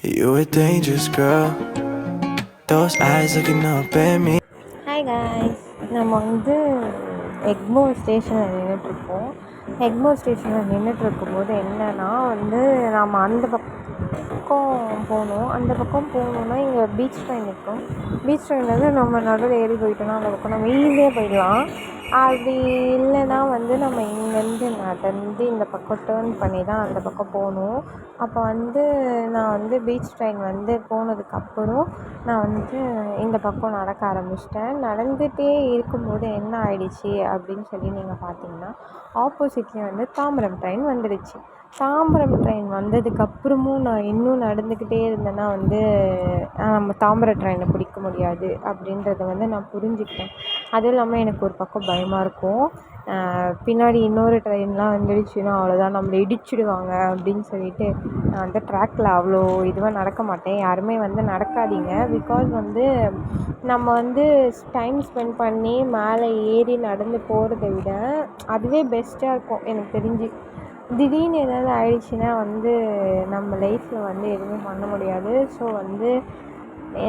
You a dangerous girl, those eyes looking up at me. Hi guys, நம்ம எக்மோர் ஸ்டேஷனில் நின்றுட்டுருக்கோம். எக்மோர் ஸ்டேஷனில் நின்றுட்டுருக்கும்போது என்னென்னா நம்ம அந்த பக்கம் போகணும். அந்த பக்கம் போகணுன்னா இங்கே பீச் ட்ரெயின் இருக்கும். பீச் ட்ரெயின் நம்ம நடுவில் ஏறி போயிட்டோன்னா அந்த பக்கம் நம்ம ஈஸியாக போயிடலாம். அப்படி இல்லைன்னா நம்ம இங்கேருந்து நடந்து இந்த பக்கம் டேர்ன் பண்ணி தான் அந்த பக்கம் போகணும். அப்போ நான் பீச் ட்ரெயின் போனதுக்கப்புறம் நான் இந்த பக்கம் நடக்க ஆரம்பிச்சிட்டேன். நடந்துகிட்டே இருக்கும்போது என்ன ஆயிடுச்சு அப்படின்னு சொல்லி நீங்கள் பார்த்தீங்கன்னா, ஆப்போசிட்லேயே தாம்பரம் ட்ரெயின் வந்துடுச்சு. தாம்பரம் ட்ரெயின் வந்ததுக்கப்புறமும் நான் இன்னும் நடந்துக்கிட்டே இருந்தேன்னா நம்ம தாம்பரம் ட்ரெயினை பிடிக்க முடியாது அப்படின்றத நான் புரிஞ்சுக்கிட்டேன். அதுவும் இல்லாமல் எனக்கு ஒரு பக்கம் பயமாக இருக்கும். பின்னாடி இன்னொரு ட்ரெயின்லாம் வந்துடுச்சுன்னா அவ்வளோதான், நம்மளை இடிச்சிடுவாங்க அப்படின்னு சொல்லிட்டு நான் ட்ராக்கில் அவ்வளோ இதுவாக நடக்க மாட்டேன். யாருமே நடக்காதீங்க. பிகாஸ் நம்ம டைம் ஸ்பெண்ட் பண்ணி மேலே ஏறி நடந்து போகிறத விட அதுவே பெஸ்ட்டாக இருக்கும் எனக்கு தெரிஞ்சு. திடீர்னு ஏதாவது ஆயிடுச்சுன்னா நம்ம லைஃப்பில் எதுவுமே பண்ண முடியாது. ஸோ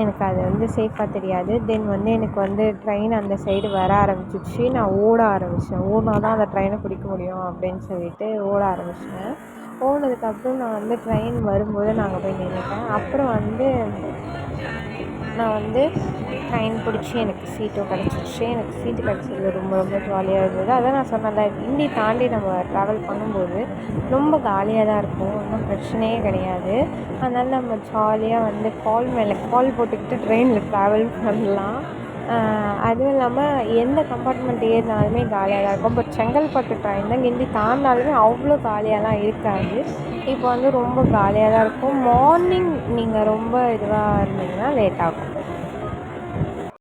எனக்கு அது சேஃபாக தெரியாது. தென் எனக்கு ட்ரெயின் அந்த சைடு வர ஆரம்பிச்சிச்சு. நான் ஓட ஆரம்பித்தேன். ஓடினா தான் அந்த ட்ரெயினை பிடிக்க முடியும் அப்படின்னு சொல்லிட்டு ஓட ஆரம்பித்தேன். ஓடுனதுக்கப்புறம் நான் ட்ரெயின் வரும்போது நான் அங்கே போய் நின்றுட்டேன். அப்புறம் நான் ட்ரெயின் பிடிச்சி எனக்கு சீட்டும் கிடச்சிருச்சு. எனக்கு சீட்டு கிடச்சது ரொம்ப ரொம்ப ஜாலியாக இருந்தது. அதான் நான் சொன்னேன்ல, ஹிந்தி தாண்டி நம்ம ட்ராவல் பண்ணும்போது ரொம்ப காலியாக தான் இருக்கும், ஒன்றும் பிரச்சனையே கிடையாது. அதனால் நம்ம ஜாலியாக கால் மேலே கால் போட்டுக்கிட்டு ட்ரெயினில் ட்ராவல் பண்ணலாம். அதுவும் இல்லாமல் எந்த கம்பார்ட்மெண்ட் ஏறினாலுமே காலியாக தான் இருக்கும். பட் செங்கல்பட்டு ட்ரெயின் தான் ஹிந்தி தாண்டினாலுமே அவ்வளோ காலியாகலாம் இருக்காது. இப்போ ரொம்ப காலியாக தான் இருக்கும். மார்னிங் நீங்கள் ரொம்ப இதுவாக இருந்தீங்கன்னா லேட் ஆகும்.